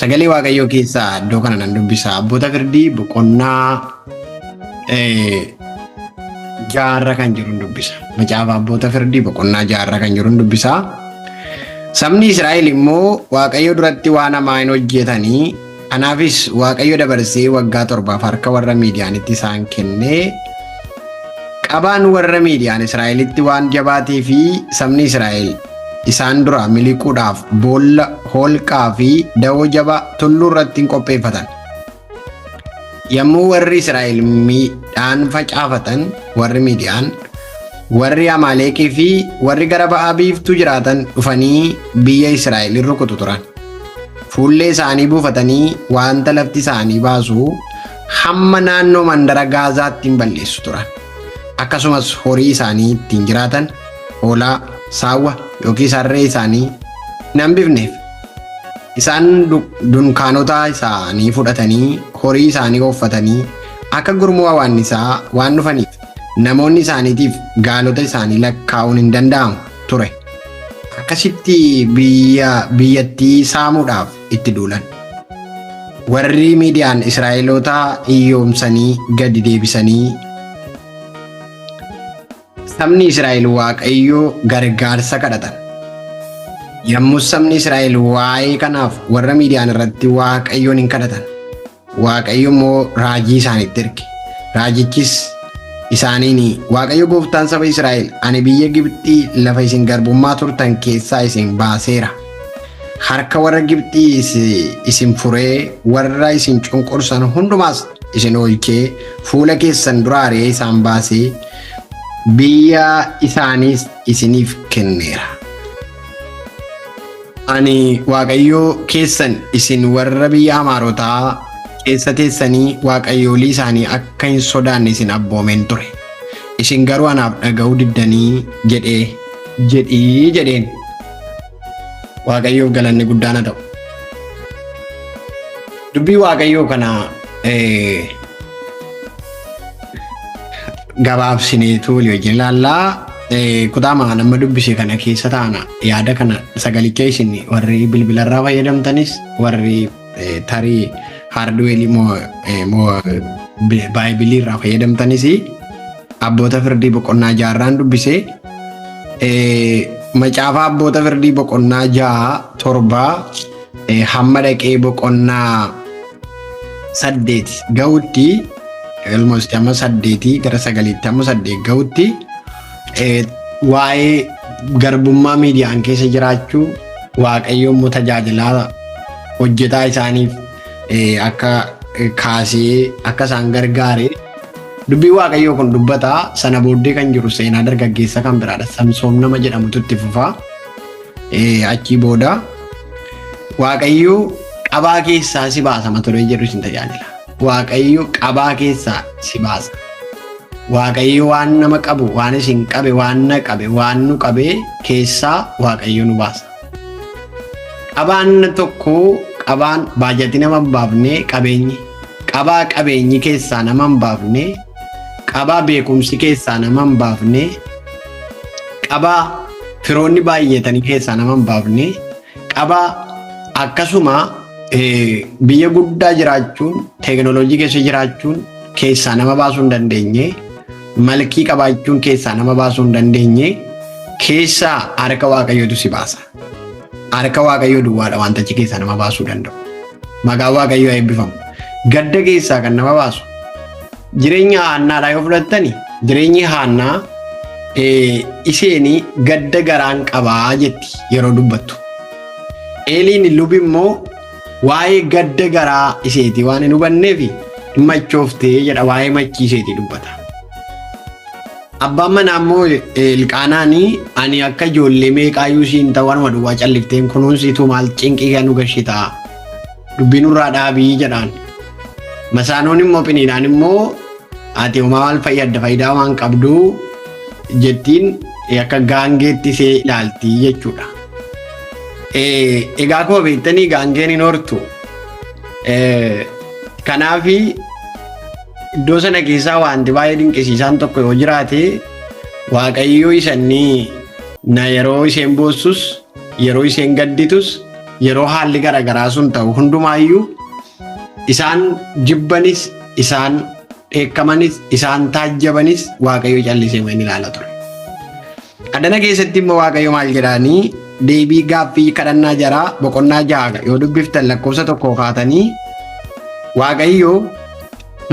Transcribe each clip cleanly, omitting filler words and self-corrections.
Sagalee Waaqayyoo keessaa iddoo kana nan dubbisa. Abboota firdii boqonnaa jaarra kan jiru dubbisa. Macaafa abboota firdii boqonnaa jaarra kan jiru dubbisa. Sabni Israa'el immoo Waaqayyo duratti waan hamaa hin hojjetanii, kanaafis Waaqayyo dabarsee waggaa 7 harka warra Miidiyaanitti isaan kennee, qabaan warra Miidiyaan Israa'elitti waan jabaatee fi sabni Israa'el isaan dura miliquudhaaf boolla, holqaa fi da'oo jabaa tulluu irratti hin qopheeffatan. Yommuu warri Israa'el midhaan facaafatan, warri Miidiyaan, warri Amaaleeqii fi warri gara ba'aa biiftuu jiraatan dhufanii biyya Israa'el in rukutu turan. Fuullee isaanii buufatanii wanta lafti isaanii baasu hamma naannoo mandara Gaazaatti hin balleessu turan. Akkasumas horii isaanii ittiin jiraatan, hoolaa, saawwa yookiin harree isaanii hin hambifneef. Isaan dunkaanota isaanii fudhatanii horii isaanii uffatanii akka gurmuu hawaannisaa waan dhufaniif namoonni isaaniitiif gaalota isaanii lakkaa'uun hin danda'amu ture. Akkasitti biyyattii saamuudhaaf itti duulan. Warri Miidiyaan Israa'eloota hiyyoomsanii gadi deebisanii sabni Israa'el Waaqayyoo gargaarsa kadhatan. Yommuu sabni Israa'el waa'ee kanaaf warra Miidiyaan irratti Waaqayyoon hin kadhatan, Waaqayyo immoo raajii isaanitti erge. Raajichis isaaniin, Waaqayyo gooftaan saba Israa'el, ani biyya Gibxii lafa isin garbummaa turtan keessaa isin baaseera. Harka warra Gibxii isin furee warra isin cunqursan hundumaas isin oolchee fuula keessan dura ari'ee isaan baasee biyya isaaniis isiniif kenneera. Ani Waaqayyoo keessan isin warra biyya Amaarotaa keessa teessanii waaqayyoolii isaanii akka hin sodaanne isin abboomeen ture. Isin garuu anaaf dhaga'uu diddanii jedheen. Waaqayyoof galanni guddaan haa ta'u. Dubbii Waaqayyoo kana gabaabsineetu wajjin ilaallaa. Kutaama nama dubbise kana keessa taana yaada kana sagalicha isin warri bilbilarraa fayyadamtanis warri tarii haardweelii moo baaybiliirraa fayyadamtanis abboota firdii boqonnaa jaarraan dubbise. Macaafa abboota firdii boqonnaa 6-7 hamma dhaqee boqonnaa 8 ga'utti, almost amma 8 gara 9 amma 8 ga'utti waa'ee garbummaa Miidiyaan keessa jiraachuu, Waaqayyo immoo tajaajilaa hojjetaa isaaniif akka kaasee akka isaan gargaare dubbii Waaqayyoo kun dubbataa. Sana booddee kan jiru seenaa dargaggeessa kan biraadha. Samsoom nama jedhamutu itti fufaa. Achii booda Waaqayyo qabaa keessaa si baasa mata duree jedhu isin tajaajila. Waaqayyo qabaa keessaa si baasa. Waaqayyo waan nama qabu, waan isin qabe, waan na qabe, waan nu qabe keessaa Waaqayyo nu baasa. Qabaan tokko, qabaan baajatii nama hin baafne qabeenyi. Qabaa qabeenyi keessaa nama hin baafne, qabaa beekumsi keessaa nama hin baafne, qabaa firoonni baay'atanii keessaa nama hin baafne, qabaa akkasuma biyya guddaa jiraachuun, teekinooloojii keessa jiraachuun keessaa nama baasuu hin dandeenye, malkii qabaachuun keessaa nama baasuu hin dandeenye, keessaa harka Waaqayyootu si baasa. Harka Waaqayyoo duwwaadha wantichi keessaa nama baasuu danda'u. Maqaan Waaqayyoo eebbifamu. Gadda keessaa kan nama baasu. Jireenya Haannaadhaa yoo fudhattani, jireenyi Haannaa isheen gadda garaan qabaa jetti yeroo dubbattu. Eeliin lubi immoo waa'ee gadda garaa isheetii waan hin hubanneef machooftee jedha, waa'ee machii isheetii dubbata. Abbaan manaa immoo Elqaanaan, ani akka ijoollee meeqaayyuu siin ta'u anuma duwwaa callifteen kunuunsitu maal cinqii kan nu gashitaa dubbiin irraa dhaabii jedhaan. Masaanoon immoo Phiniinaan immoo ati homaa maal fayyadda, faayidaa waan qabdu jettiin akka gaangeetti ishee ilaaltii jechuudha. Egaa akkuma beektanii gaangeen hin hortu. Kanaaf iddoo sana keessaa wanti baay'ee dinqisiisaan tokko yoo jiraate, Waaqayyo isanii na yeroo isheen boossus, yeroo isheen gadditus, yeroo haalli garaagaraa sun ta'u hundumaayyuu isaan jibbanis isaan dheekkamanis isaan taajjabanis Waaqayyo callisee waan ilaala ture. Adana keessatti immoo Waaqayyo maal jedhaanii deebii gaaffii kadhannaa jaraa boqonnaa 6 yoo dubbiftan lakkoofsa 1 kaatanii Waaqayyo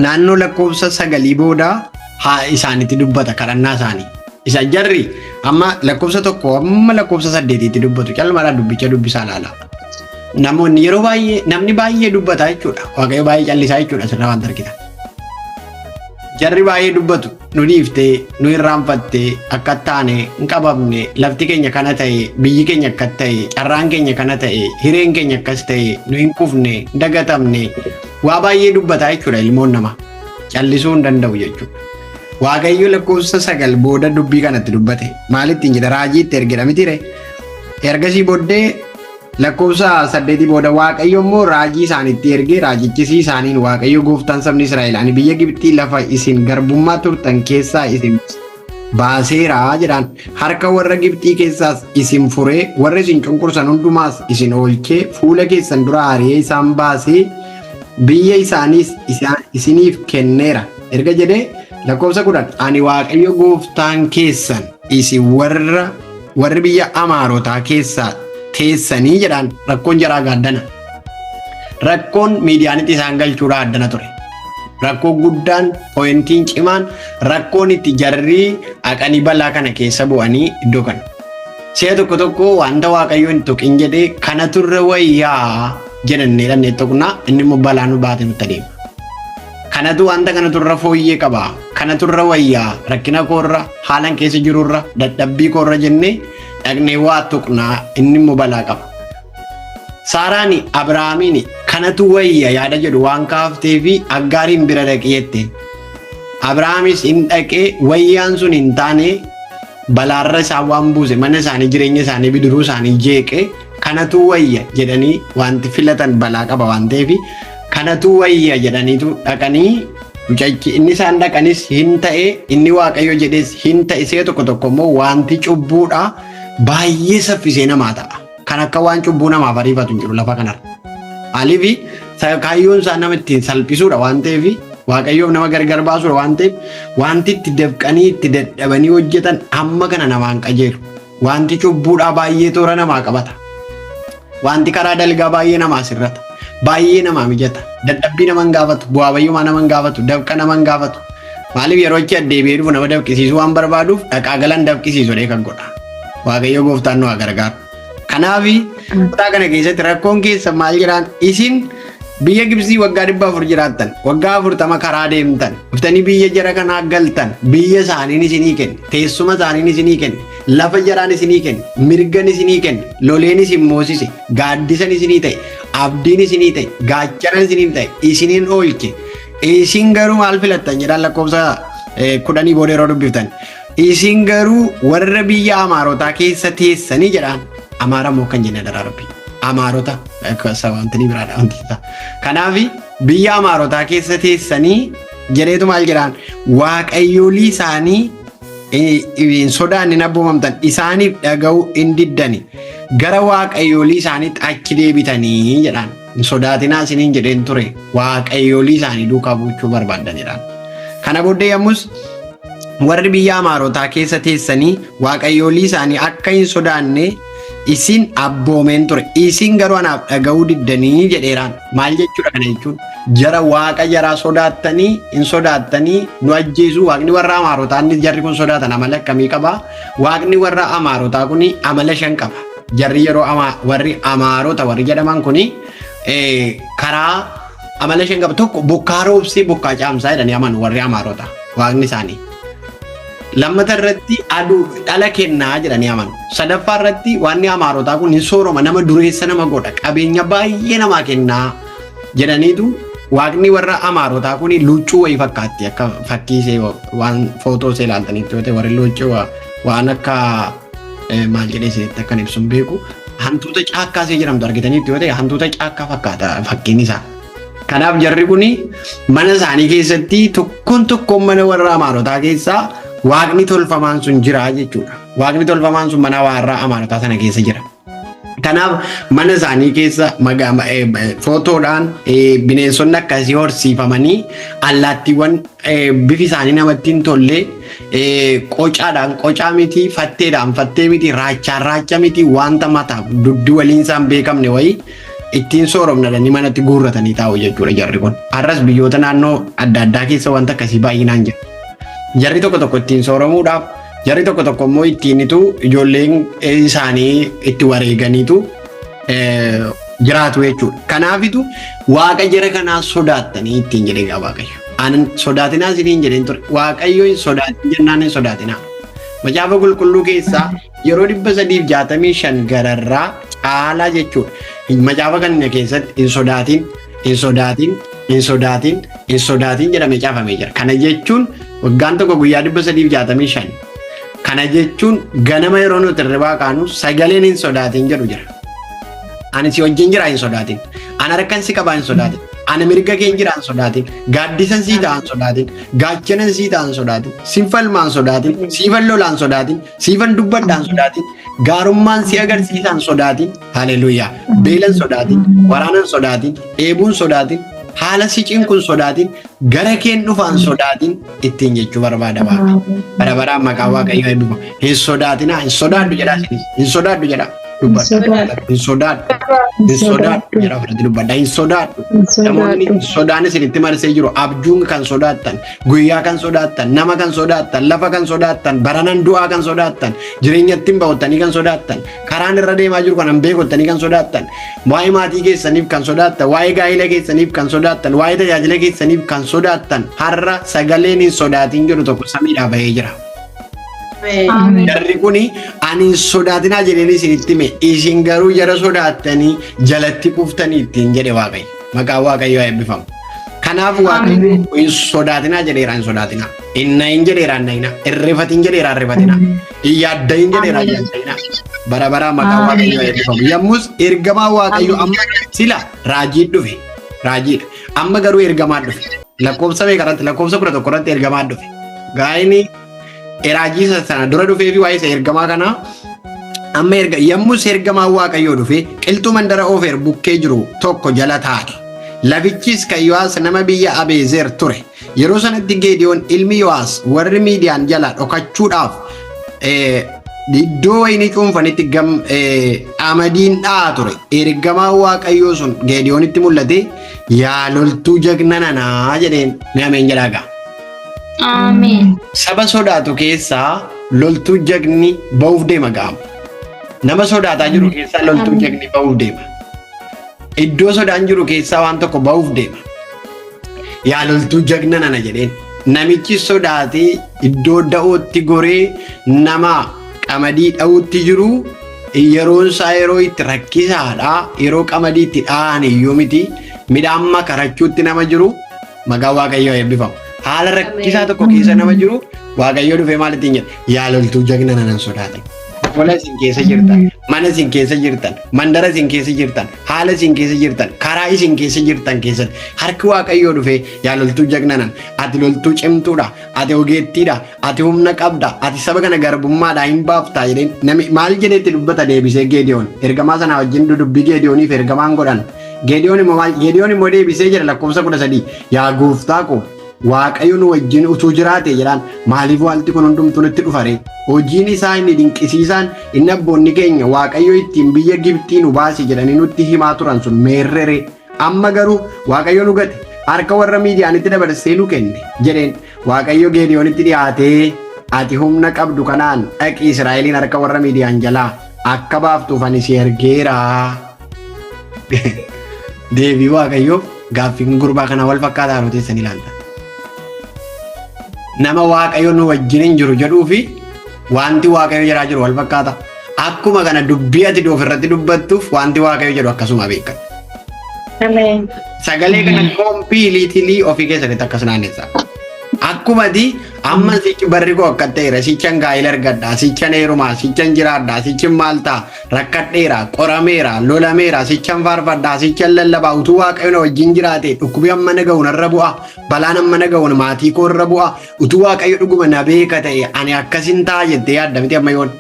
naannoo lakkoofsa 9 booda haa isaanitti dubbata kadhannaa isaanii. Isa jarri amma lakkoofsa 1 amma lakkoofsa 8tti dubbatu calmaadhaan dubbicha dubbisaa ilaala. Namoonni yeroo baay'ee namni baay'ee dubbata jechuudha. Waaqayyo baay'ee callisaa jechuudha sirraa waan argitan. Jarri baay'ee dubbatu nu dhiiftee nu irraanfattee akka taane hin qabamne lafti keenya kana ta'e biyyi keenya akka ta'e carraan keenya kana ta'e hireen keenya akkas ta'e nu hin kufne dagatamne waa baay'ee dubbata jechuudha ilmoon namaa callisuu hin danda'u jechuudha. Waaqayyo lakkoofsa 9 booda dubbii kanatti dubbate maalittiin jedha raajiitti ergedha mitire ergasii booddee lakkoofsa 8 booda Waaqayyo immoo raajii isaanitti ergee raajichis isaaniin Waaqayyo gooftaan sabni Israa'el ani biyya Gibxii lafa isin garbummaa turtan keessaa isin baaseera jedhaan harka warra Gibxii keessaas isin furee warra isin cunqursan hundumaas isin oolchee fuula keessan dura ari'ee isaan baasee biyya isaaniis isiniif kenneera erga jedhee lakkoofsa 10 ani Waaqayyo gooftaan keessan isin warri biyya Amaarotaa keessaa teessanii jedhaan rakkoon jaraa gaaddana. Rakkoon miidiyaanitti isaan galchuudhaa addana ture. Rakkoo guddaan pooyintiin cimaan rakkoon itti jarrii haqanii balaa kana keessa bu'anii iddoo kana. Si'a tokko wanta Waaqayyo hin tuqin jedhee kana turre wayyaa jedhannee dhannee tuqnaa inni immoo balaa nu baate nutti adeema. Kanatu wanta kana turre fooyyee qaba. Kana turre wayyaa rakkina koorra haalan keessa jirurra dadhabbii koorra jennee dhaqnee waa tuqnaa inni immoo balaa qaba. Saaraani Abrahaamiini kanatu wayya yaada jedhu waan kaaftee fi Aggaariin bira dhaqeette. Abrahaamis hin dhaqee wayyaan sun hin taane balaarra isaan waan buuse mana isaanii jireenya isaanii bidiruu isaanii jeeqee kanatu wayya jedhanii wanti filatan balaa qaba waan ta'eef kanatu wayya jedhaniitu dhaqanii mucaychi inni isaan dhaqanis hin ta'e inni Waaqayyo jedhes hin ta'e see tokko immoo wanti cubbuudha baay'ee saffisee namaa ta'a. Kan akka waan cubbuu namaaf ariifatu hin jiru lafa kanarra. Aliifi kaayyoon isaa nama ittiin salphisuudha waan ta'eef Waaqayyoof nama gargar baasuudha waan ta'eef wanti itti dafqanii itti dadhabanii hojjetan amma kana namaan qajeelu. Wanti cubbuudhaa baay'ee toora namaa qabata. Wanti karaa dalgaa baay'ee namaa sirrata. Baay'ee namaa mijata. Dadhabbii naman gaafatu. Bu'aa bayyumaa naman gaafatu. Dafqa naman gaafatu. Maaliif yeroo itti addeebi'ee dhufu nama dafqisiisuu waan barbaaduuf dhaqaa galan dafqisiisuu kan godha. Waaqayyo gooftaan nu haa gargaaru. Kanaaf kutaa kana keessatti rakkoon keessa maal jedhaan isin biyya Gibxii waggaa 400 jiraattan waggaa 40 karaa deemtan dhuftanii biyya jara kanaa galtan biyya isaaniin isinii kenne teessuma isaaniin isinii kenne lafa jaraan isinii kenne mirgan isinii kenne loleen isin moosise gaaddisan isinii ta'e abdiin isinii ta'e gaachanan isinii ta'e isiniin oolche isin garuu maal filattan jedhaan lakkoofsa 10 booda yeroo dubbiftan isin garuu warra biyya Amaarotaa keessa teessanii jedhaan Amaara moo kan jenne dara rabbi Amaarota sabantanii biraadha wantiisa. Kanaaf biyya Amaarotaa keessa teessanii jedheetu maal jedhaan waaqayyoolii isaanii hin sodaanne hin abboomamtan isaaniif dhaga'uu hin diddani gara waaqayyoolii isaaniitti achi deebitanii jedhaan hin sodaatinaa isiniin jedheen ture waaqayyoolii isaanii duukaa buuchuu barbaadanidhaan. Kana booddee yommus warri biyya Amaarotaa keessa teessanii waaqayyoolii isaanii akka hin sodaanne isin abboomeen ture isin garuu anaaf dhaga'uu diddanii jedheeraan maal jechuudha kana jechuun jara waaqa jaraa sodaattanii hin sodaattanii nu ajjeesuu waaqni warra Amaarotaa inni jarri kun sodaatan amala akkamii qaba waaqni warra Amaarotaa kun amala 5 qaba jarri yeroo warri Amaarota warri jedhaman kun karaa amala 5 qaba tokko bokkaa roobsee bokkaa caamsaa jedhanii amanu warri Amaarota waaqni isaanii. Lammata irratti aduu dhala kennaa jedhanii amanu. Sadaffaa irratti waan Amaarotaa kun hin sooroma nama dureessa nama godha qabeenya baay'ee namaa kennaa jedhaniitu waaqni warra Amaarotaa kun luuccuu wayii fakkaatti akka fakkiisee waan footoo see ilaaltaniitti yoo ta'e warri luuccuu waan akka maal jedhee seetti akkan ibsuun beeku hantuuta caakkaa see jedhamtu argitaniitti yoo ta'e hantuuta caakkaa fakkaata fakkiin isaa. Kanaaf jarri kun mana isaanii keessatti tokkoon mana warra Amaarotaa keessaa waaqni tolfamaan sun jira jechuudha. Waaqni tolfamaan sun mana warra Amaarotaa sana keessa jira. Kanaaf mana isaanii keessa footoodhaan bineensonni akkasii horsiifamanii allaattiiwwan bifi isaanii namatti hin tolle qocaadhaan qocaa miti fatteedhaan fattee miti raachaan raacha miti wanta mataaf duddi waliin isaan beekamne wayii ittiin sooromnadhanii manatti guurratanii taa'u jechuudha jarri kun. Har'as biyyoota naannoo adda addaa keessa wanta akkasii baay'inaan jira. Jarri tokko tokko ittiin sooromuudhaaf jarri tokko tokko immoo ittiinitu ijoolleen isaanii itti wareeganiitu jiraatu jechuudha. Kanaafitu waaqa jara kanaa sodaattanii ittiin jedhee gaa Waaqayyo. Ani sodaatinaa isiniin jedheen ture. Waaqayyo hin sodaatin jennaan hin sodaatinaa. Macaafa qulqulluu keessaa yeroo 365 gararraa caalaa jechuudha. Macaafa kana keessatti hin sodaatin, hin sodaatin, hin sodaatin, hin sodaatin jedhamee caafamee jira. Kana jechuun waggaan tokko guyyaa 365. Kana jechuun ganama yeroo nuti irraa kaanu sagaleen hin sodaatin jedhu jira. Ani si wajjin jira hin sodaatin. Ani harkaan si qabaa hin sodaatin. Ani mirga kee jira hin sodaatin. Gaaddisan sii ta'a hin sodaatin. Gaachanan sii ta'a hin sodaatin. Sinfalmaa hin sodaatin. Siifan lolaa hin sodaatin. Siifan dubbadhaa hin sodaatin. Gaarummaan si agarsiisaa hin sodaatin. Haleluuyaa. Beelan sodaatin. Waraanan sodaatin. Eebuun sodaatin. Haala sicin kun sodaatin. Gara keen dhufaan sodaatin ittiin jechuu barbaada Waaqayyo. Bara baraan maqaa Waaqayyoo eebbifamu. Hin sodaatinaa. Hin sodaadhu jedhaa isinis. Hin sodaadhu jedhaa. Hin sodaadhu. Hin sodaadhu jedhaa fudhate dubbadha. Hin sodaadhu. Namoonni sodaan isinitti marsee jiru abjuun kan sodaattan, guyyaa kan sodaattan, nama kan sodaattan, lafa kan sodaattan, baranan du'aa kan sodaattan, jireenyatti hin bahottanii kan sodaattan, karaan irra deemaa jiru kan hin beekottanii kan sodaattan, waa'ee maatii keessaniif kan sodaattan, waa'ee gaa'ila keessaniif kan sodaattan, waa'ee tajaajila keessaniif kan sodaattan, har'a sagaleen hin sodaatin jedhu tokko samiidhaa bahee jira. Jarri kuni ani hin sodaatinaa jedhanii isinitti hime isin garuu jara sodaattanii jalatti kuftanii ittiin jedhe Waaqayyo. Maqaan Waaqayyoo eebbifamu. Kanaaf Waaqayyo hin sodaatinaa jedheera hin sodaatinaa. Inna hin jedheera hin nayinaa. Irrifatin jedheera irrifatinaa. Hin yaadda hin jedheera hin yaaddayinaa. Bara baraa maqaan Waaqayyoo eebbifamu. Yommus ergamaa Waaqayyo amma sila raajii dhufe. Raajiidha. Amma garuu ergamaa dhufe. Lakkoofsa meeqarratti lakkoofsa 11 irratti ergamaa dhufe. Gaa'ini raajii sana dura dhufee fi waa'ee isa ergamaa kanaa amma yommus ergamaa Waaqayyoo dhufe qilxuu mandara Oofeer bukkee jiru tokko jala taa'e. Lafichis kan Yo'aas nama biyya Abeezer ture. Yeroo sanatti Geediyoon ilmi Yo'aas warri Miidiyaan jala dhokachuudhaaf iddoo wayinii cuunfanitti amadiin dha'aa ture. Ergamaa Waaqayyoo sun Geediyoonitti mul'ate yaa loltuu jagna nanaa jedheen ni ameen jedhaagaa. Ameen. Saba sodaatu keessaa loltuu jagni ba'uuf deema gaama. Nama sodaataa jiru keessaa loltuu jagni ba'uuf deema. Iddoo sodaan jiru keessaa waan tokko ba'uuf deema. Yaa loltuu jagna nana jedheen. Namichi sodaatee iddoo da'ootti goree nama qamadii dha'uutti jiru yeroon isaa yeroo itti rakkisaadha. Yeroo qamadii itti dha'an iyyuu miti midhaan makarachuutti nama jiru maqaa Waaqayyoo eebbifamu. Haala rakkisaa tokko keessa nama jiru Waaqayyoo dhufee maal ittiin jedha yaa loltuu jagna nanan sodaatin. Qola isin keessa jirtan, mana isin keessa jirtan, mandara isin keessa jirtan, haala isin keessa jirtan, karaa isin keessa jirtan keessatti harki Waaqayyoo dhufee yaa loltuu jagna nan ati loltuu cimtuudha, ati ogeettiidha, ati humna qabda, ati saba kana garbummaadhaa hin baaftaa jedheen nami maal jedheetti dubbata deebisee Geediyoon ergamaa sana wajjin dubbii Geediyooniif ergamaan godhan. Geediyoon immoo deebisee jira lakkoofsa 13 yaa gooftaa koo Waaqayyo nu wajjin utuu jiraate jedhaan maaliif wanti kun hundumtuu nutti dhufare hojiin isaa inni dinqisiisaan inni abboonni keenya Waaqayyo ittiin biyya Gibxii nu baase jedhanii nutti himaa turan sun meerrere amma garuu Waaqayyo nu gate harka warra Miidiyaanitti dabarsee nu kenne jedheen Waaqayyo Geediyoonitti dhiyaatee ati humna qabdu kanaan dhaqi Israa'eliin harka warra Miidiyaan jalaa akka baaftuuf ani si ergeera. Deebii Waaqayyoo gaaffiin gurbaa kana wal fakkaataa yeroo teessan ilaalta. Nama Waaqayyo nu wajjin jiru jedhuu fi wanti Waaqayyo jedhaa jiru wal fakkaata. Akkuma kana dubbii ati ofirratti dubbattuuf wanti Waaqayyo jedhu akkasuma beekama. Ameen. Sagalee kana kompiiliitilii ofii keessatti akkas naanneessa. Akkuma ati amma sichi barri koo akka ta'eera sichan gaa'ila argadhaa sichan heerumaa sichan jiraadhaa sichan maal ta'a rakkadheera qorameera lolameera sichan faarfadhaa sichan lallabaa utuu Waaqayyo na wajjin jiraate dhukkubii amma na ga'uun irra bu'a balaan amma na ga'uun maatii koo irra bu'a utuu Waaqayyo dhuguma na beeka ta'e ani akkasin ta'a jettee yaadda miti amma yoon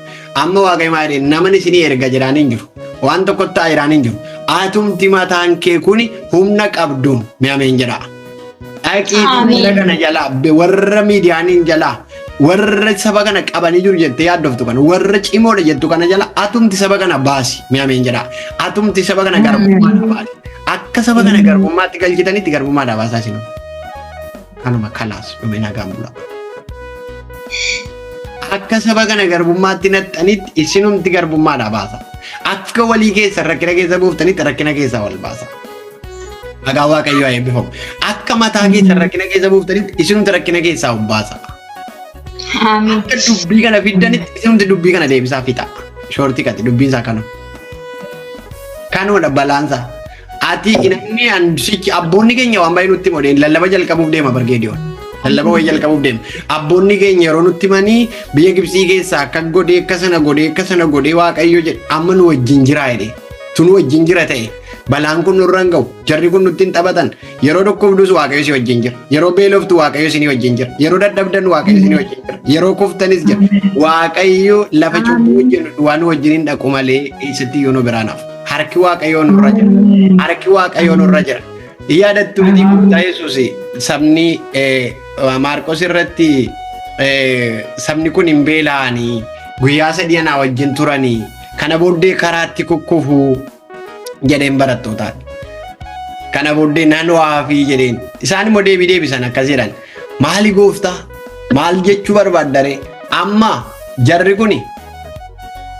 amma Waaqayyo maal jedhee namni isinii erga jedhaan hin jiru waan tokko taa'iraan hin jiru. Atumti mataan kee kuni humna qabduun mi'ameen jedha. Dhaqii kana jalaa warra miidiyaaniin jalaa warra saba kana qabanii jiru jettee yaaddoftu kana warra cimoodha jettu kana jala atumti saba kana baasi mi'ameen jedha. Atumti saba kana garbummaadha baasi. Akka saba kana garbummaatti galchitanitti garbummaadha baasaa sinu. Kanuma kalaas dhumina gaambula. Akka saba kana garbummaatti naxxanitti isinumti garbummaadha baasa. Akka walii keessa rakkina keessa buuftanitti rakkina keessa wal baasa. Maqaa Waaqayyoo haa eebbifamu. Akka mataa keessa rakkina keessa buuftanitti isinumti rakkina keessaa wal baasa. Akka dubbii kana fiddanitti isinumti dubbii kana deebisaa fixa. Shoortii kati dubbiin isaa kanuma. Kanuudha balaansa. Ati namni ansichi abboonni keenya waan baay'ee nutti modeen lallaba jalqabuuf deema bargeediyoon. Lallaba wayii jalqabuuf deema. Abboonni keenya yeroo nutti manii biyya Gibsii keessaa akka godhee akka sana godhee Waaqayyo jedhe amma nu wajjin jira jedhe. Tunu wajjin jira ta'e balaan kun nurra hin ga'u jarri kun nutti hin taphatan yeroo dhukkubdus Waaqayyo si wajjin jira. Yeroo beeloftu Waaqayyo si wajjin jira. Yeroo dadhabdan Waaqayyo si wajjin jira. Yeroo kuftanis jira. Waaqayyo lafa cubbuu wajjin waan wajjin hin dhaqu malee eessatti yoo nu biraanaaf. Harki Waaqayyoo nurra jira. Harki Waaqayyoo nurra jira. Yaadattu miti Gooftaa Yesuus sabni Maarqos irratti sabni kun hin beela'anii guyyaa 3 anaa wajjin turanii kana booddee karaatti kukkufuu jedheen barattootaan. Kana booddee nan waafii jedheen. Isaan immoo deebisan akkas jedhan. Maali Gooftaa? Maal jechuu barbaaddaree? Amma jarri kuni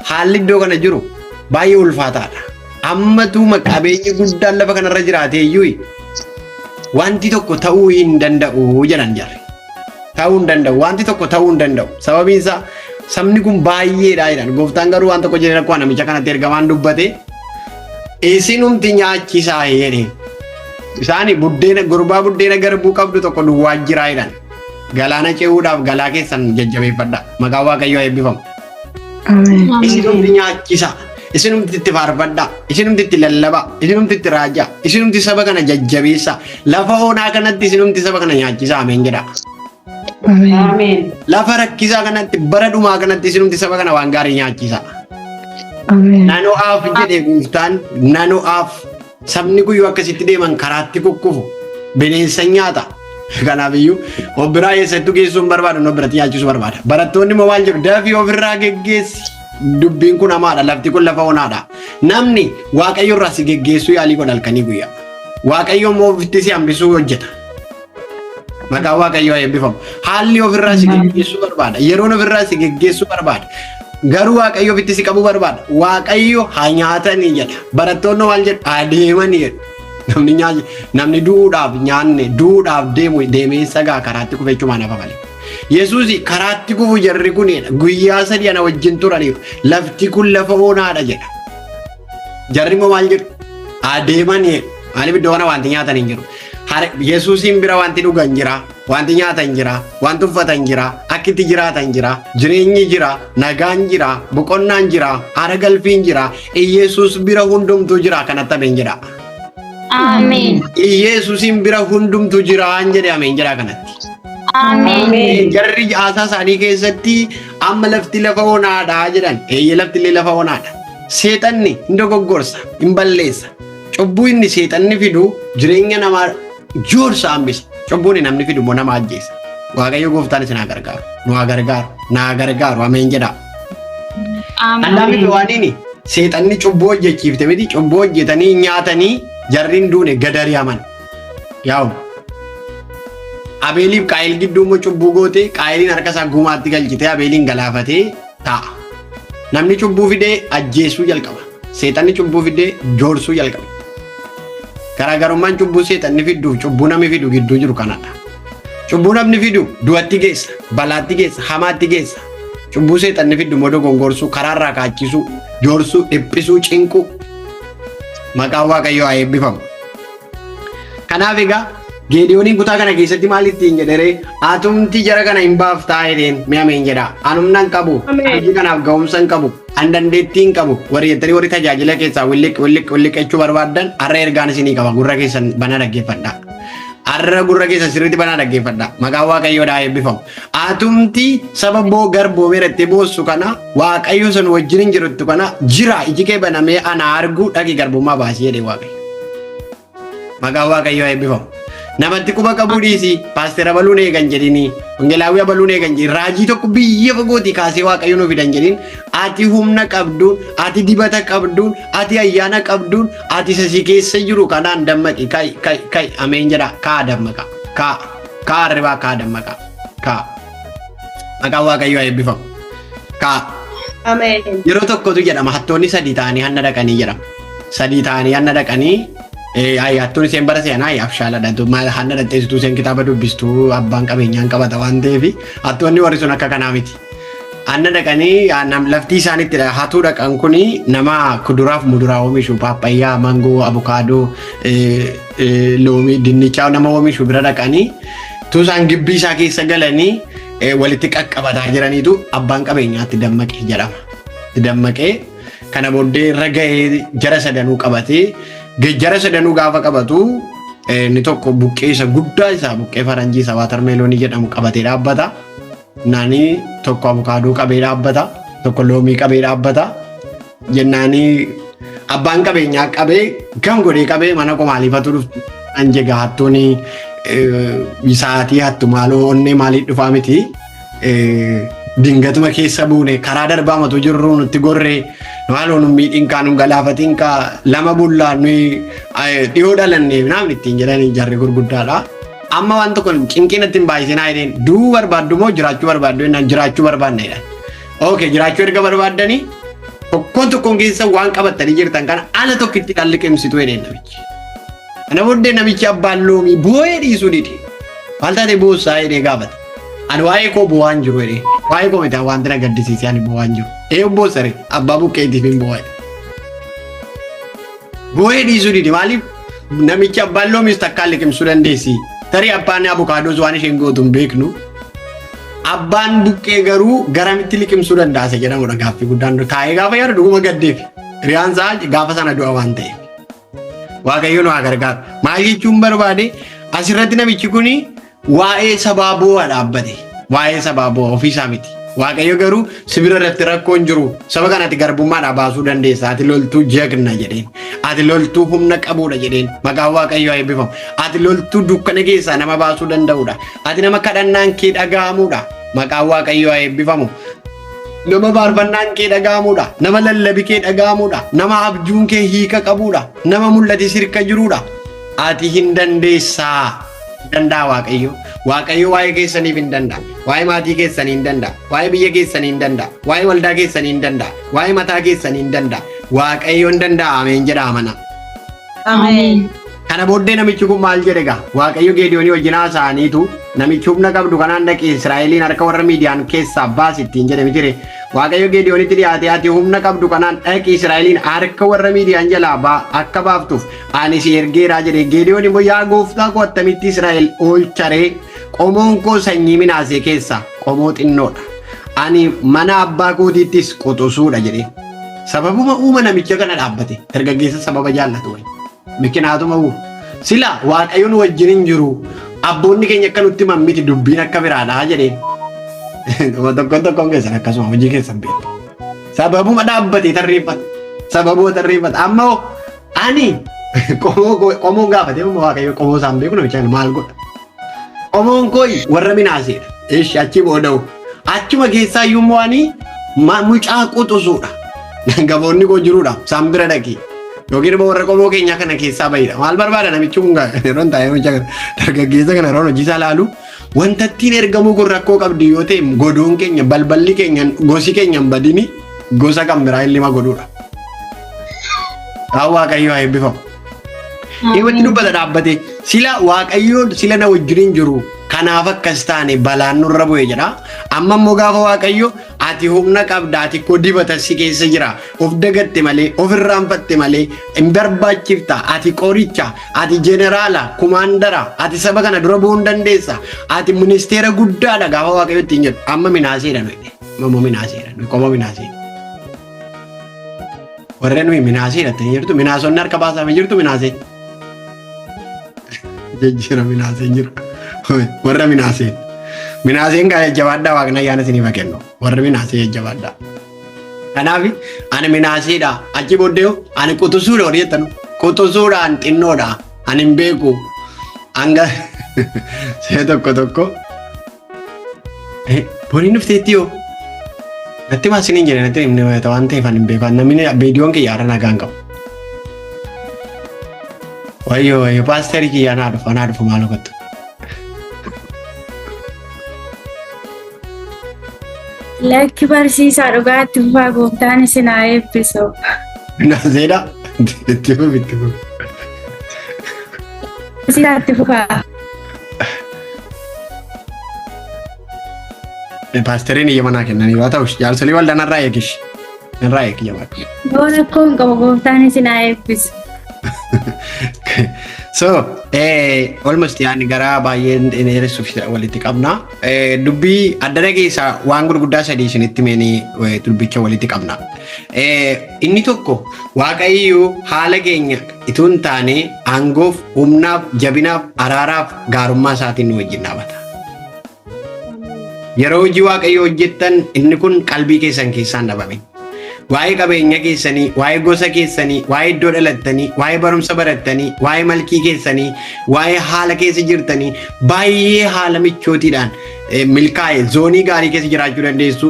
haalli iddoo kana jiru baay'ee ulfaataadha. Ammatu qabeenyi guddaan lafa kanarra jiraatee iyyuu wanti tokko ta'uu hin danda'u jedhan jarri. Ta'uu hin danda'u. Wanti tokko ta'uu hin danda'u. Sababiin isaa sabni kun baay'eedha jedhan. Gooftaan garuu waan tokko jedhee akkuma namicha kanatti ergamaan dubbate isinumti nyaachisaa jedhe. Isaani gurbaa buddeena garbuu qabdu tokko duwwaa jiraa jedhan. Galaana ce'uudhaaf galaa keessan jajjabeeffadha. Maqaa Waaqayyoo eebbifamu. Isinumti nyaachisaa. Isinumti itti faarfadhaa, isinumti itti lallabaa, isinumti itti raajaa, isinumti saba kana jajjabeessaa, lafa onaa kanatti isinumti saba kana nyaachisaa ameen jedha. Lafa rakkisaa kanatti bara dhumaa kanatti isinumti saba kana waan gaarii nyaachisaa. Nano'aaf jedhee Gooftaan nano'aaf sabni guyyuu akkasitti deeman karaatti kukkufu bineensa nyaata. Kanaaf iyyuu obbiraa eessattuu geessuun barbaadu obbiratti nyaachisuu barbaada. Barattoonni immoo maal jedhu dafii ofirraa geggeessi. Dubbiin kun hamaadha. Lafti kun lafa onaadha. Namni Waaqayyo irraa si geggeessuu yaalii godha halkanii guyyaa. Waaqayyo immoo ofitti si hambisuu hojjeta. Maqaa Waaqayyoo eebbifamu. Haalli ofirraa si geggeessuu barbaada. Yeroon ofirraa si geggeessuu barbaada. Garuu Waaqayyo ofitti si qabuu barbaada. Waaqayyo haa nyaatanii jedha. Barattoonni maal jedhu adeemanii jedhu. Namni du'uudhaaf nyaanne du'uudhaaf deemee sagaa karaatti kufechuu maanaaf malee. Yesuus karaatti kufu jarri kunidha. Guyyaa 3 ana wajjin turaniiru. Lafti kun lafa onaadha jedha. Jarri immoo maal jedhu? Adeemanii. Maaliif iddoo kana wanti nyaatan hin jiru? Yesuusiin bira wanti dhugan jira. Wanti nyaatan jira. Wanti uffatan jira. Akkitti jiraatan jira. Jireenyi jira. Nagaan jira. Boqonnaan jira. Haara galfiin jira. Yesuus bira hundumtuu jira. Kanatti ameen jedha. Ameen. Yesuusiin bira hundumtuu jira. Jedhe ameen jedha kanatti. Ameen. Jarri haasaa isaanii keessatti amma lafti lafa onaadha jedhan. Eeyyee lafti illee lafa onaadha. Seexanni hin dogoggorsa, hin balleessa. Cubbuu inni seexanni fidu jireenya namaa joorsa hambisa. Cubbuun namni fidu immoo nama ajjeesa. Waaqayyo Gooftaan isin haa gargaaru. Nu haa gargaaru. Naa gargaaru. Ameen jedha. Andaami waaniini seexanni cubbuu hojjechiifte miti cubbuu hojjetanii nyaatanii jarriin duune gadari'aman. Yaa'u. Abeeliif Qaayil gidduu immoo cubbuu goote Qaayiliin harka isaa gumaatti galchite Abeeliin galaafatee taa'a. Namni cubbuu fidee ajjeesuu jalqaba. Seexanni cubbuu fidee joorsuu jalqaba. Garaagarummaan cubbuu seexanni fidduu cubbuu namni fidu gidduu jiru kanadha. Cubbuu namni fidu du'atti geessa, balaatti geessa, hamaatti geessa. Cubbuu seexanni fiddu immoo dogongorsuu, karaarraa kaachisuu, joorsuu, dhiphisuu, cinquu. Maqaan Waaqayyoo haa eebbifamu. Kanaaf egaa Geediyooniin kutaa kana keessatti maal ittiin jedheree atumti jara kana hin baaftaa jedheen mi'ameen jedha. Anumnan qabu, hojii kanaaf ga'umsa hin qabu, an dandeettii hin qabu. Warri jettanii warri tajaajila keessaa williqechuu barbaaddan har'a ergaan isinii qaba. Gurra keessan bana dhaggeeffadha. Arra gurra keessa sirriitti banaa dhaggeeffadha. Maqaan Waaqayyoodhaa eebbifamu. Atumti saba garboo biratti boossu kana Waaqayyo sun wajjin hin jirtu kana jira iji kee banamee ana argu dhaqi garbummaa baasii jedhee Waaqayyo. Maqaan Waaqayyoo eebbifamu. Namatti quba qabuu dhiisi paasteera baluun eegan jedhini wangeelaawwiya baluun eegan jedhin raajii tokko biyya fagooti kaasee Waaqayyo nuuf fidan jedhin ati humna qabduun ati dibata qabduun ati ayyaana qabduun ati sasii keessa jiru kanaan dammaqi kai ameen jedha kaa dammaqa kaa arribaa kaa dammaqa kaa maqaan Waaqayyoo eebbifamu kaa Ameen. yeroo tokkotu jedhama hattoonni sadii ta'anii hanna dhaqanii jedhama sadii ta'anii hanna dhaqanii hattuun isheen bara seenaa abshaaladha. Hanna dhadheessituu isheen kitaaba dubbistuu abbaan qabeenyaan qabata waan ta'eef hattoonni warri sun akka kanaa miti. Hanna dhaqanii laftii isaaniitti hatuu dhaqan kuni nama kuduraaf muduraa oomishu paappayyaa, mangoo, abukaadoo, loomii, dinnichaa nama oomishu bira dhaqanii tuusaan gibbii isaa keessa galanii walitti qaqqabataa jiraniitu abbaan qabeenyaatti dammaqee jedhama. Dammaqee kana booddee irra gahee jara sadanuu qabatee jara sadanuu gaafa qabatu inni tokko buqqee isa guddaa isaa buqqee faranjii isaa waatarmeeloonii jedhamu qabatee dhaabbata. Naani tokko abukaadoo qabee dhaabbata. Tokko loomii qabee dhaabbata. Jennaanii abbaan qabeenyaa qabee gam godhee qabee mana qomaaliifatu dhuftu anjega hattuuni sa'aatii hattu maaloo onnee maaliif dhufaa miti. Dingatuma keessa buune karaa darbaamatu jirru nutti gorree maaloo nu miidhiin kaa nu galaafatiin kaa lama bullaa nuyi dhiyoo dhalannee namni ittiin jedhanii jarri gurguddaadha. Amma waan tokko cinqiin ittiin baay'isinaa jedheen duu barbaaddu moo jiraachuu barbaaddu jennaan jiraachuu barbaadna jedhan. Okay jiraachuu erga barbaaddanii tokkoon keessa waan qabattanii jirtan kana ala tokkitti dhalli qeemsitu jedheen namichi. Kana booddee namichi abbaan loomii boo'ee dhiisuu dide. Maal taate boossaa jedhee gaafata. Ani waa'ee koo bu'aan jiru jedhee waa'ee koo mitaa wanti na gaddisiise ani bu'aan jiru. Boosare abbaa buqqeetiif hin bu'aa. Boo'ee dhiisuu dide maaliif namichi abbaan loomiis takkaan liqimsuu dandeessi. Tarii abbaan abukaadoo waan isheen gootu hin beeknu. Abbaan buqqee garuu garamitti liqimsuu danda'a jedhamudha gaaffii guddaan taa'ee gaafa yaadu dhuguma gaddeef. Riyaan isaa gaafa sana du'a waan ta'eef. Waaqayyoon waa gargaaru. Maal jechuun barbaade asirratti namichi kuni waa'ee sabaa bu'aa dhaabbate. Waa'ee sabaa bu'aa ofiisaa miti. Waaqayyo garuu sibira irratti rakkoon jiru saba kanatti garbummaadhaa baasuu dandeessa. Ati loltuu jagna jedheen. Ati loltuu humna qabuudha jedheen. Maqaan Waaqayyoo eebbifamu. Ati loltuu dukkana keessaa nama baasuu danda'uudha. Ati nama kadhannaan kee dhaga'amuudha. Maqaan Waaqayyoo eebbifamu. Nama faarfannaan kee dhaga'amuudha. Nama lallabi kee dhaga'amuudha. Nama abjuun kee hiika qabuudha. Nama mul'ati sirka jiruudha. Ati hin dandeessaa. Danda'a Waaqayyo. Waaqayyo waa'ee keessaniif hin danda'a. Waa'ee maatii keessanii hin danda'a. Waa'ee biyya keessanii hin danda'a. Waa'ee waldaa keessanii hin danda'a. Waa'ee mataa keessanii hin danda'a. Waaqayyo hin danda'a ameen jedha amana. Ameen. Kana booddee namichi kun maal jedhe gaa? Waaqayyo Geediyoonii wajjin haasa'aniitu namichi humna qabdu kanaan dhaqee Israa'eliin harka warra Miidiyaan keessaa baasi ittiin jedhe miti. Waaqayyo Geediyoonitti dhiyaatee ati humna qabdu kanaan dhaqee Israa'eliin harka warra Miidiyaan jalaa akka baaftuuf ani si ergeeraa jedhe. Geediyoon immoo yaa gooftaa koo attamitti Israa'el oolcharee qomoon koo sanyii minaasee keessaa qomoo xinnoodha. Ani mana abbaa kootiittis qoxosuudha jedhe. Sababuma uuma namicha kana dhaabbate dargaggeessa sababa jaallatu wayi. Mikinaatuma sila Waaqayyoon wajjin hin jiru abboonni keenya akka nutti mammiti dubbiin akka biraadhaa jedheen. Tokkoon keessan akkasuma hojii keessan beektu. Sababuma dhaabbatee tarreeffata. Sababuma tarreeffata. Ammoo ani qomoo gaafatee Waaqayyo qomoo isaan beeku namicha maal godha. Qomoon koo warra minaaseedha. Eesh achi booda'u. Achuma keessaa iyyuu ani mucaa quxusuudha. Gaboonni koo jiruudha. Isaan bira dhaqee. Yookiin immoo warra qomoo keenya kana keessaa bahidha. Maal barbaada namichi kun yeroo hin taa'ee hojjaa dargaggeessa kana yeroo hojii isaa laalu wanta ittiin ergamuu kun rakkoo qabdi yoo ta'e godoon keenya balballi keenya gosi keenya hin badini gosa kan biraa illima godhuudha. Waaqayyo haa eebbifamu. Dhiibbatti dubbata dhaabbate sila Waaqayyoon sila na wajjin jiru kanaaf akkas taane balaan nurra bu'e jedha. Amma immoo gaafa Waaqayyo ati humna qabda ati koo dibata si keessa jira of dagatte malee of irraanfatte malee hin barbaachifta ati qoricha ati jeneraala kumaandara ati saba kana dura bu'uu dandeessa ati ministeera guddaadha gaafa Waaqayyo ittiin jedhu amma minaaseedha nuyi mammoo minaaseedha nuyi qomoo minaaseedha. Warreen nuyi minaaseedha ta'e jirtu minaasonni harka baasaa jirtu minaasee. jijjiira minaaseen jiru. Warra minaaseen. Minaaseen gaa jajjabaadhaa waaqna ayyaana isiniif kennu. Warra minaasee jajjabaadhaa. Kanaaf ani minaaseedha. Achi booddee ani quxusuudha horii jettanu. Quxusuudhaan xinnoodha. Ani hin beeku. Hanga see tokko. Boriin dhufteetti yoo. Natti maasiin hin jedhe natti himne waan ta'eef ani hin beeku. Namni viidiyoon kiyyaara nagaan qabu. Wayyo paasterii kiyyaa naa dhufu maal hubatu. Lakki barsiisaa dhugaatti fufaa gooftaan isin haa eebbisu. Minaaseedha. Itti fufi. Barsiisaatti fufaa. Paasteriin iyya manaa kennanii waa ta'us jaarsolii waldaa narraa eegish. Narraa eegi jabaadhu. Yoo rakkoo hin qabu gooftaan isin haa eebbisu. So, almost yaani gara baay'een dheeressuuf walitti qabna. Dubbii addana keessaa waan gurguddaa sadii isinitti meenii dubbicha walitti qabna. Inni tokko waaqayyoo haala keenya itoo hin taane aangoof, humnaaf, jabinaaf, araaraaf, gaarummaa isaatiin nu wajjin dhaabata. Yeroo hojii waaqayyoo hojjettan inni kun qalbii keessan keessaan dhabame. Waa'ee qabeenya keessanii, waa'ee gosa keessanii, waa'ee iddoo dhalattanii, waa'ee barumsa barattanii, waa'ee malkii keessanii, waa'ee haala keessa jirtanii, baay'ee haala michootiidhaan milkaa'e zoonii gaarii keessa jiraachuu dandeessu,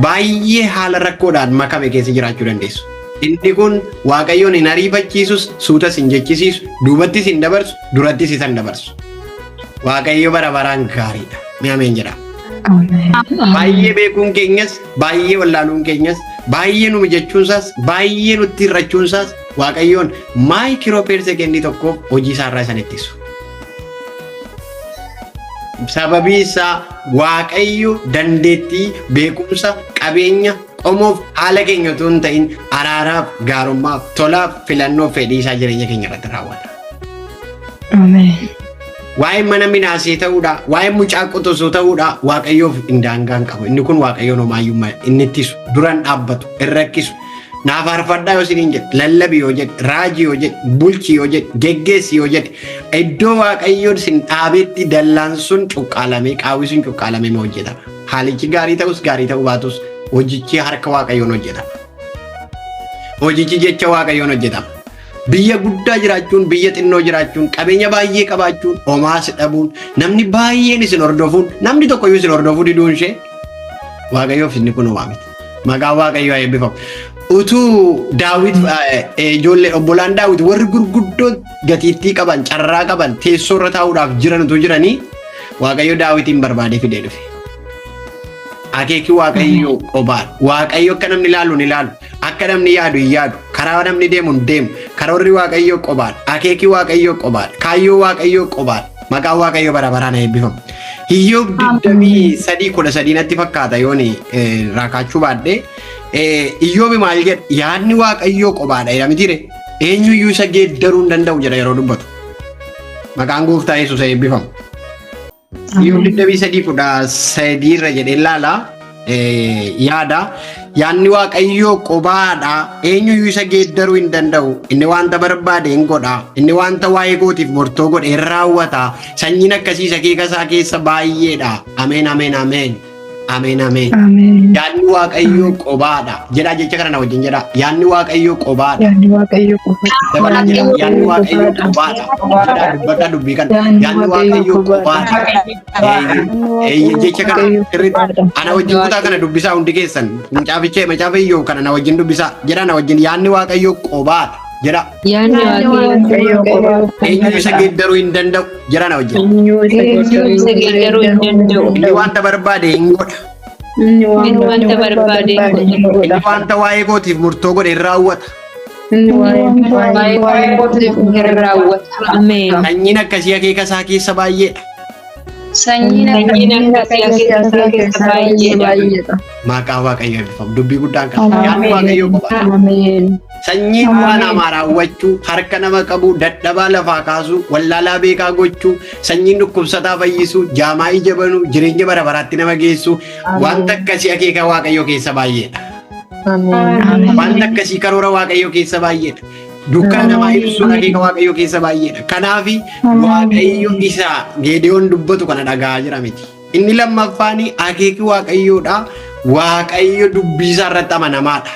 baay'ee haala rakkoodhaan makame keessa jiraachuu dandeessu. Inni kun waaqayyoon hin ariifachiisus, suutas hin jechisiisu, duubattis hin dabarsu, durattis hin dabarsu. Waaqayyo bara baraan gaariidha. Mi'ameen jedhama. Baay'ee beekuun keenyas, baay'ee wallaaluun keenyas, baay'ee nu mijachuunsaas, baay'ee nutti irrachuunsaas waaqayyoon maayikiroo persekendii tokkoof hojii isaarraa isan ittisu. Sababii isaa waaqayyo dandeettii, beekumsa, qabeenya, qomoof haala keenya otoo hin ta'in araaraaf, gaarummaaf, tolaaf, filannoof fedhii isaa jireenya keenya irratti raawwata. Waa'ee mana minaasee ta'uudha, waa'ee mucaa qotusuu ta'uudha, waaqayyoof daangaan qabu. Inni kun waaqayyoon homaayyummaa inni ittisu, duraan dhaabbatu, hin rakkisu. Naaf faarfadhaa yoo isiniin jedhe, lallabii yoo jedhe, raajii yoo jedhe, bulchii yoo jedhe, geggeessi yoo jedhe, iddoo waaqayyoon isin dhaabetti dallaan sun cuqqaalamee, qaawwi sun cuqqaalamee ma hojjetama. Haalichi gaarii ta'us gaarii ta'uu baatus hojichi harka waaqayyoon hojjetama. Hojichi jecha waaqayyoon hojjetama. Biyya guddaa jiraachuun, biyya xinnoo jiraachuun, qabeenya baay'ee qabaachuun, homaas dhabuun, namni baay'een isin hordofuun, namni tokkoyyuu isin hordofuu diduun ishee waaqayyoof inni kun homaa miti. Maqaan waaqayyoo haa eebbifamu. Utuu Daawit ijoollee obbolaan Daawit warri gurguddoo gatiittii qaban, carraa qaban, teessoo irra taa'uudhaaf jiran utuu jiranii waaqayyo Daawitiin barbaadee fidee dhufe. Akeeki waaqayyo qobaadha. Waaqayyo akka namni ilaalu ni ilaalu. Akka namni yaadu hin yaadu. Karaa namni deemu hin deemu. Karoorri waaqayyo qobaadha. Akeeki waaqayyo qobaadha. Kaayyoo waaqayyo qobaadha. Maqaan waaqayyo bara baraan eebbifamu. Iyyoob 23:13 natti fakkaata yoon raakaachuu baadhee. Iyyoobi maal jedha? Yaadni waaqayyo qobaadha jedha mitiire. Eenyuyyuu isa geeddaruu hin danda'u jedha yeroo dubbatu. Maqaan gooftaa Yesuus eebbifamu. Iyyoob 23:13 irra jedhee ilaala. Yaada yaadni waaqayyoo qobaadha, eenyuyyuu isa geeddaruu hin danda'u. Inni wanta barbaade hin godha. Inni wanta waa'ee kootiif murtoo godhe hin raawwata. Sanyiin akkasii isa keessa keessa baay'eedha. Ameen ameen ameen. Ameen ameen. Yaadni waaqayyoo qobaadha. Jedhaa jecha kana na wajjin jedhaa. Yaadni waaqayyoo qobaadha. Yaadni waaqayyoo qobaadha. Dabalaa jedhaa. Yaadni waaqayyoo qobaadha. Jedhaa dubbadhaa dubbii kana. Yaadni waaqayyoo qobaadha. Jecha kana sirriitti ana wajjin kutaa kana dubbisaa hundi keessan. Macaafa iyyoo kana na wajjin dubbisaa. Jedhaa na wajjin yaadni waaqayyoo qobaadha. Jedhaa. Yaadni waaqayyoo qobaadha. Eenyu isa geeddaruu hin danda'u. Jedhaa na wajjin. Eenyu isa geeddaruu hin danda'u. Inni wanta barbaade hin godha. Inni wanta barbaade hin godha. Inni wanta waa'ee kootiif murtoo godhe hin raawwata. Inni waa'ee kootiif hin raawwata. Ameen. Sanyiin akkasii akeeka isaa keessa baay'eedha. Sanyiin akkasii akeeka isaa keessa baay'eedha. Maqaa waaqayyoo eebbifamu. Dubbii guddaan qaba. Yaadni waaqayyoo qobaadha. Ameen. Sanyiin waan hamaa raawwachuu, harka nama qabuu, dadhabaa lafaa kaasuu, wallaalaa beekaa gochuu, sanyiin dhukkubsataa fayyisuu, jaamaa ija banuu, jireenya bara baraatti nama geessuu, wanta akkasii akeeka waaqayyoo keessa baay'eedha. Ameen. Wanta akkasii karoora waaqayyoo keessa baay'eedha. Dukkan namaa ibsuun akeeka waaqayyoo keessa baay'eedha. Kanaaf waaqayyo isa Geediyoon dubbatu kana dhaga'aa jira miti. Inni lammaffaan akeeki waaqayyoodha. Waaqayyo dubbii isaa irratti amanamaadha.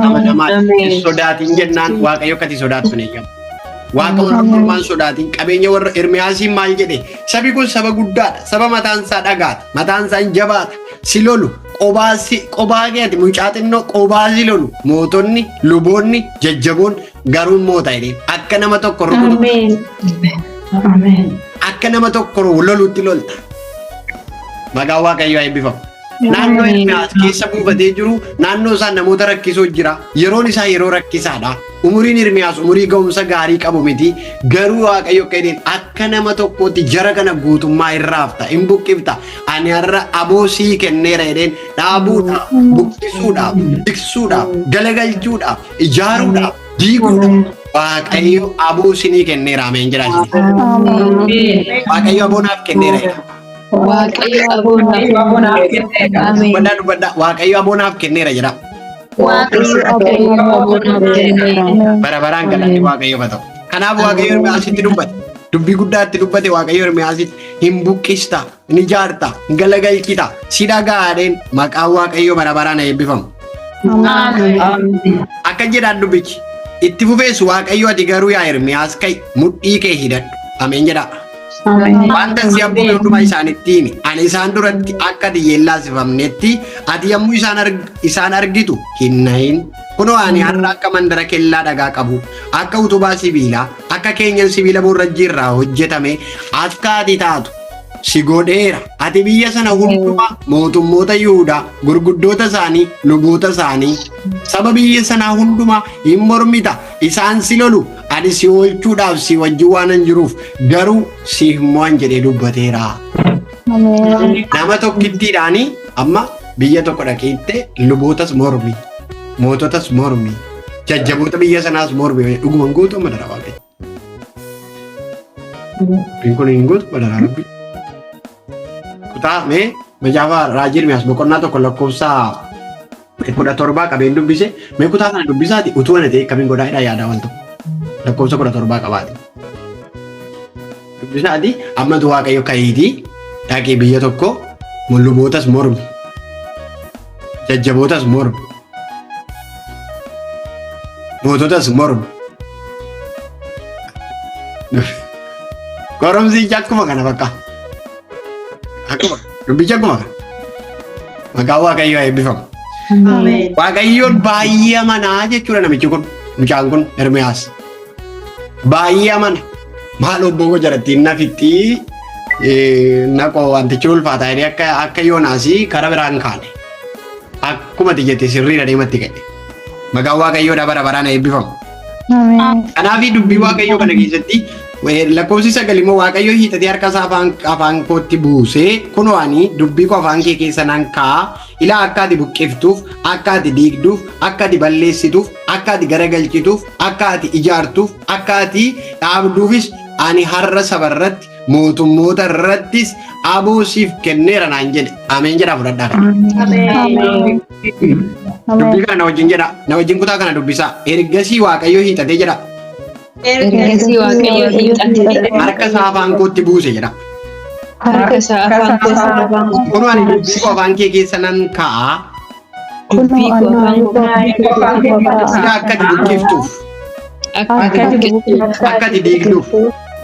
Amanamaadha. Sodaatiin jennaan waaqayyo akkati sodaattu ni eegamu. Waaqa warra mormaan sodaatiin qabeenya warra Ermiyaasiin maal jedhe sabi kun saba guddaadha. Saba mataan isaa dhagaata. Mataan isaa jabaata. Si lolu qobaa keeti mucaa xinnoo qobaa si lolu mootonni luboonni jajjaboon garuu moota jedheen akka nama tokko rukutu. Akka nama tokko lolutti lolta. Maqaan waaqayyoo eebbifamu. Naannoo Ermiyaas keessa buufatee jiru naannoo isaa namoota rakkisoo jira. Yeroon isaa yeroo rakkisaadha. Umuriin Ermiyaas umurii ga'umsa gaarii qabu miti. Garuu waaqayyo akka jedheen akka nama tokkootti jara kana guutummaa irraafta hin buqqifta. Ani har'a aboo sii kenneera jedheen dhaabuudhaaf, buqqisuudhaaf, tiksuudhaaf, galagalchuudhaaf, ijaaruudhaaf, diiguudhaaf waaqayyo aboo sinii kenneera ameen jedhaa. Waaqayyo aboo naaf kenneera jedha. Waaqayyo aboonaaf kenneera. Waaqayyo aboonaaf kenneera jedha. Bara baraan galanni waaqayyo haa ta'u. Kanaaf waaqayyo Ermiyaasitti dubbate. Dubbii guddaatti dubbate waaqayyo Ermiyaasitti hin buqqista, hin ijaarta, hin galagalchita. Si dhagaadheen maqaan waaqayyo bara baraan eebbifamu. Akka jedhaan dubbichi itti fufees waaqayyo ati garuu yaa Ermiyaas ka'i mudhii kee hidhadhu. Ameen jedha. Wanta si abboome hundumaa isaanittiin ani isaan duratti akka diyyeellaasifamnetti ati yommuu isaan argitu hin nahin. Kunoo ani har'a akka mandara kellaa dhagaa qabu akka utubaa sibiilaa akka keenyan sibiila borrajjii irraa hojjetame akka ati taatu si godheera. Ati biyya sana hundumaa mootummoota Yihuudaa gurguddoota isaanii luboota isaanii saba biyya sanaa hundumaa hin mormita. Isaan si lolu ani si oolchuudhaaf si wajjin waan jiruuf garuu si himmoan jedhee dubbateera. Nama tokkittiidhaanii amma biyya tokko dhaqeettee lubootas mormi moototas mormi jajjaboota biyya sanaas mormi dhuguman gootu madara waaqayyo. Kun hin gootu madara rabbi. Kutaa mee majaafaa raajii Ermiyaas boqonnaa tokko lakkoofsa 17 qabeen dubbise mee kutaa kana dubbisaati utuu ana ta'e kamiin godhaa yaadaa waan tokko lakkoofsa 17 qabaate. Dubbisaati ammatu waaqayyo ka'iitii dhaqee biyya tokko lubootas mormi jajjabootas mormi moototas mormi. Koromsicha akkuma kana bakka. Akkuma dubbicha akkuma kana. Maqaan waaqayyoo eebbifamu. Waaqayyoon baay'ee amanaa jechuudha namichi kun mucaan kun Ermiyaas. Baay'ee amana. Maal obboo jarattiin nafitti naqoo wantichi ulfaataa jedhee akka Yoonaasii karaa biraan kaane. Akkuma jette sirriidha deematti ka'e. Maqaan waaqayyoodha bara baraan eebbifamu. Kanaaf dubbii waaqayyoo kana keessatti lakkoofsi 9 immoo waaqayyo hiixatee harka isaa afaan kootti buusee kunoo ani dubbii koo afaan kee keessa nan kaa'a ilaa akka ati buqqiftuuf akka ati diigduuf akka ati balleessituuf akka ati garagalchituuf akka ati ijaartuuf akka ati dhaabduufis ani har'a saba irratti mootummoota irrattis aboo siif kenneera naan jedhe. Ameen jedhaa fudhadhaa kana. Dubbii kana na wajjin jedha na wajjin kutaa kana dubbisaa ergasii waaqayyo hiixatee jedha. Ergasii waaqayyo hiixatee Harka isaa afaan kootti buuse jedha. harka isaa afaan kootti Kunoo ani dubbii koo afaan kee keessa nan kaa'a. dubbii koo afaan Sila akka ati buqqiftuuf akka ati diigduuf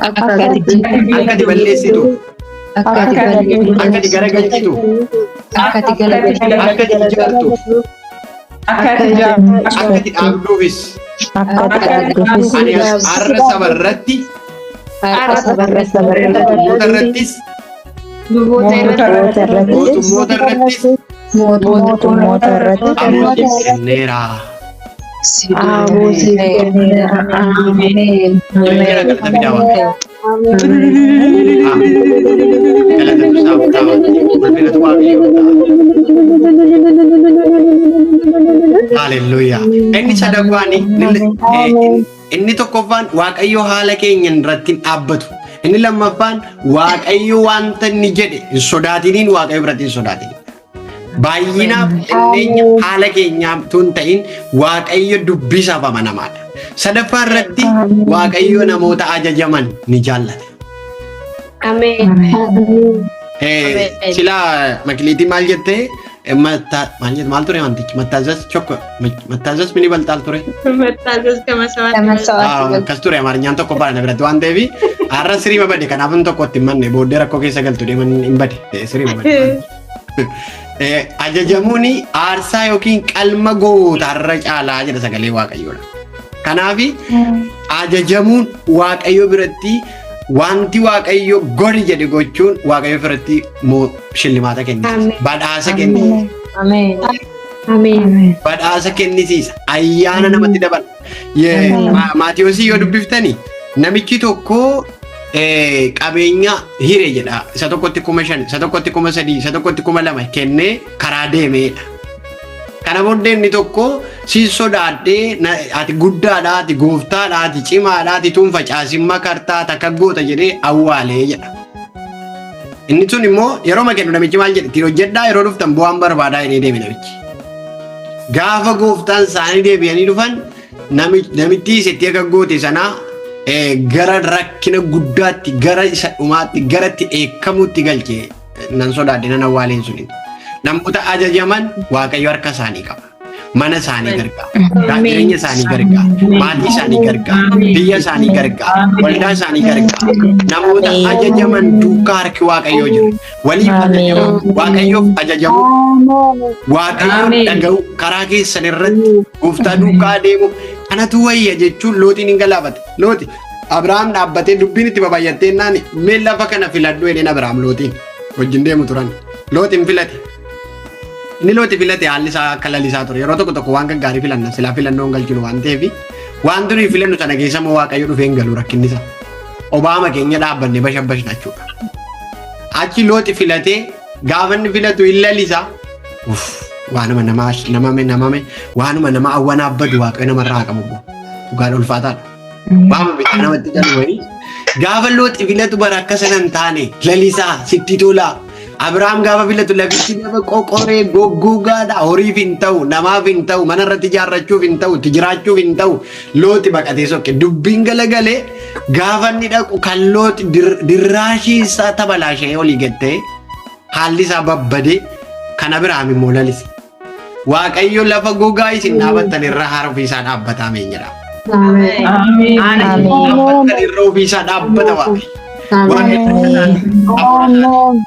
akka ati balleessituuf akka ati garagalchituuf akka ati ijaartuuf akka ati dhaabduufis ani har'a saba irratti mootummoota irrattis aboo siif kenneera. aboo siif kenneera. Ameen. Jira galata midhaawaa. Galata isaaf ta'a. Ulfinatu waaqayyoo ta'a. Hallelujah. Inni sadaffaan inni tokkoffaan waaqayyo haala keenya irratti hin dhaabbatu. Inni lammaffaan waaqayyo wanta inni jedhe hin sodaatiniin waaqayyo biratti hin sodaatini. Baay'inaaf xinneenyaa haala keenyaaf tun ta'in Waaqayyo dubbisaaf amanamaadha. Sadaffaa irratti Waaqayyo namoota ajajaman ni jaallata. Ameen. Sila makiliitii maal jettee maal ture wantichi mattaazas mini baltaal ture. Mattaazas kama sawaatti. Akkas ture amaarinyaan tokko baay'ina biratti waan ta'eef har'a sirriima bade kanaafin tokko itti manne booddee rakkoo keessa galtu deeman hin bade sirriima bade. Ajajamuun aarsaa yookiin qalma gootarra caalaa jedha sagalee Waaqayyoodha. Kanaaf ajajamuun Waaqayyo biratti wanti Waaqayyo godhi jedhe gochuun Waaqayyo biratti shillimaata kennisiisa. Badhaasa kennisiisa. Ameen. Badhaasa kennisiisa. Ayyaana namatti dabala. Maatiyoosii yoo dubbiftani namichi tokko qabeenya hire jedha. Isa tokkotti 5,000, isa tokkotti 3,000, isa tokkotti 2,000 kennee karaa deemeedha. Kana booddee inni tokko si sodaadhee ati guddaadha, ati gooftaadha, ati cimaadha, ati tun facaasin makartaa takka goota jedhee awwaalee jedha. Inni sun immoo yeroo kennu namichi maal jedhe ittiin hojjedhaa yeroo dhuftan bu'aan barbaadaa jedhee deeme namichi. Gaafa gooftaan isaanii deebi'anii dhufan namitti isetti akka goote sanaa gara rakkina guddaatti, gara isa dhumaatti, gara itti eekkamuutti galchee nan sodaadhe nan awwaaleen suni. Namoota ajajaman Waaqayyo harka isaanii qaba. Mana isaanii gargaara. Jireenya isaanii gargaara. Maatii isaanii gargaara. Biyya isaanii gargaara. Waldaa isaanii gargaara. Namoota ajajaman duukaa harki Waaqayyoo jira. Waliif ajajamu. Waaqayyoof ajajamu. Waaqayyoo dhaga'u karaa keessan irratti gooftaa duukaa adeemu. Kanatu wayya jechuun lootiin hin galaafate. Looti Abrahaam dhaabbatee dubbiin itti babay'attee naan mee lafa kana filadhu jedheen Abrahaam lootiin wajjin deemu turan. Lootiin filate. Inni looti filate haalli isaa akka lalisaa ture. Yeroo tokko tokko waan gaggaarii filanna silaa filannoon galchinu waan ta'eef waan durii filannu sana keessa moo Waaqayyo dhufee hin galu rakkinnisa. Obaama keenya dhaabbannee bashabbashna jechuudha. Achi looti filatee gaafa inni filatu hin lalisaa. Waanuma waanuma nama awwanaaf badu Waaqayyo namarraa qabu. Dhugaan ulfaataadha. Waanuma bitaa namatti galu wayii. Gaafa looti filatu bara akka sana hin taane lalisaa sitti tolaa. Abrahaam gaafa filatu lafichi gaafa qoqoree goggogaadha. Horiif hin ta'u, namaaf hin ta'u, mana irratti ijaarrachuuf hin ta'u, itti jiraachuuf hin ta'u. Looti baqatee sokke dubbiin galagalee gaafa inni dhaqu kan looti dirraashii isaa tabalaashee olii gattee haalli isaa babbadee kan Abrahaam immoo lalise. Waaqayyo lafa gogaa isin dhaabattan irra harfi isaa dhaabbataa meenyadha. Dhaabbattan irra ofii isaa dhaabbata Waaqayyo.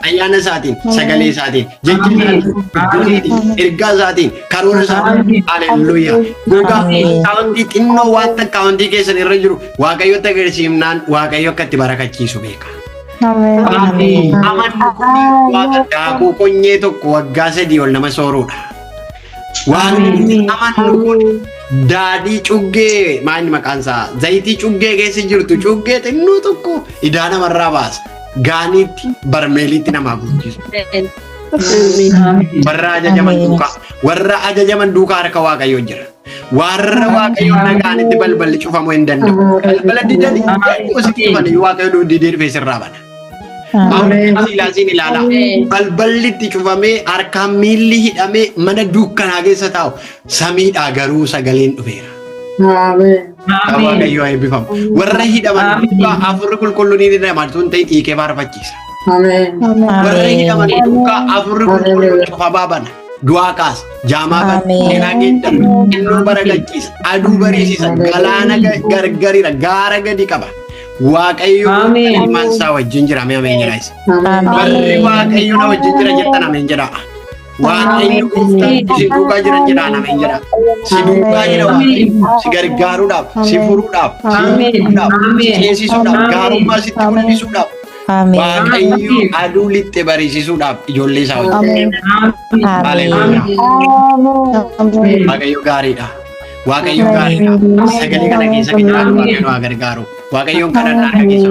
Ayyaana isaatiin, sagalee isaatiin, jecha isaatiin, ergaa isaatiin, karoora isaatiin, haleluuyaa. Gogaa akaawuntii xinnoo waan takka akaawuntii keessan irra jiru Waaqayyotti agarsiifnaan Waaqayyo akka itti barakachiisu beeka. Amannu kun Waaqa daakuu qonyee tokko waggaa 3 ol nama sooruudha. Waaqni amannu kun daadhii cuggee maanni maqaan isaa zayitii cuggee keessa jirtu cuggee xinnoo tokko idaa namarraa baasa. Gaaniitti barmeeliitti namaa guddisa. Warra ajajaman duukaa harka Waaqayyoo jira. Warra Waaqayyoon nagaanitti balballi cufamuu hin danda'u. Balbala didanii qositti dhufanii Waaqayyoo didee dhufee sirraa bana. Silaasiin ilaalaa. Balballi itti cufamee harkaan miilli hidhamee mana dukkanaa keessa taa'u samiidhaa garuu sagaleen dhufeera. Waaqayyoo eebbifamu. Warra hidhaman duukaa afurri qulqulluun ni dhamaatuun ta'e xiiqee faarfachiisa. Warra hidhaman duukaa afurri qulqulluun cufa baabana. Du'aa kaasa, jaamaa bana, seenaa geeddaru, xinnoo bara galchiisa, aduu bariisisa, galaana gargariira, gaara gadi qaba. Waaqayyo ilmaan isaa wajjin jira mee ameen jedha isa. Warri Waaqayyo na wajjin jira jettan ameen jedha. Waaqayyo gooftaan si duukaa jiran jedhaan ameen jedha. Si duukaa jira Waaqayyo si gargaaruudhaaf, si furuudhaaf, si hiikuudhaaf, si ceesisuudhaaf, gaarummaa sitti mul'isuudhaaf. Waaqayyo aduu lixxe bariisisuudhaaf ijoollee isaa wajjin. Waaqayyo gaariidha. Waaqayyo gaariidha. Sagalee kana keessa jiraatu Waaqayyo haa gargaaru. Waaqayyoon kadhannaa dhageessu.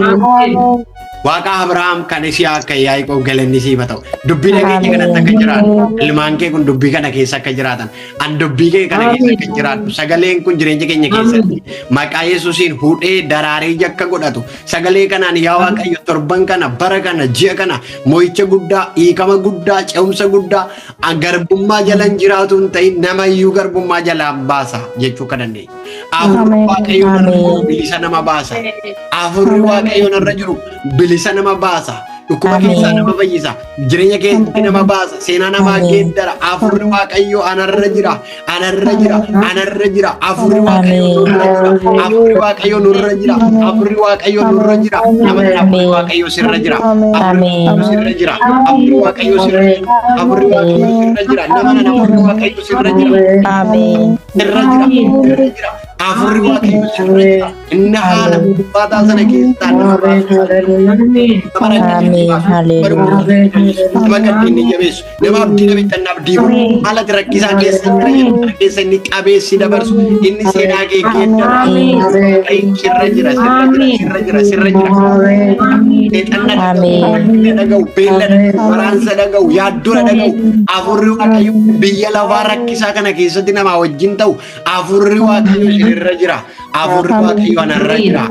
Waaqa Abrahaam kan Isiyaaq kan Yaaqoob galanni siif haa ta'u. Dubbii dhageenya kanatti akka jiraatu. Ilmaan kee kun dubbii kana keessa akka jiraatan. An dubbii kee kana keessa akka jiraatu. Sagaleen kun jireenya keenya keessatti maqaa Yesuusiin hudhee daraaree jakka godhatu. Sagalee kanaan yaa Waaqayyo torban kana bara kana ji'a kana mo'icha guddaa hiikama guddaa ce'umsa guddaa garbummaa jalan jiraatu hin ta'in namayyuu garbummaa jalaan baasa jechuu kan dandeenya. Afurri Waaqayyo narra jiru bilisa nama baasa. Afurri Waaqayyo narra jiru bilisa nama baasa. Dhukkuba keessaa nama fayyisa. Jireenya keessatti nama baasa. Seenaa namaa geeddara. Afurri Waaqayyo anarra jira. Anarra jira. Anarra jira. Afurri Waaqayyo nurra jira. Afurri Waaqayyo nurra jira. Afurri Waaqayyo nurra jira. Nama afurri Waaqayyo sirra jira. Afurri Waaqayyo sirra jira. Afurri Waaqayyo sirra jira. Afurri Waaqayyo sirra jira. Nama afurri Waaqayyo sirra jira. Sirra jira. Sirra jira. Afurri Waaqayyo sirra jira. Inni haala ulfaataa sana keessaa nama baasa. Nama gaddiinni jabeessu, nama abdii qabeettan abdiimu, haala rakkisaa keessa inni qabeessi dabarsu, inni seenaa kee geeddara. Sirra jira, sirra jira, sirra jira. Seexanna dhaga'u, beella dhaga'u, waraansa dhaga'u, yaaddura dhaga'u. Afurri Waaqayyo biyya lafaa rakkisaa kana keessatti nama wajjin ta'u, afurri Waaqayyo sirra jira. Afurri Waaqayyo anarra jira.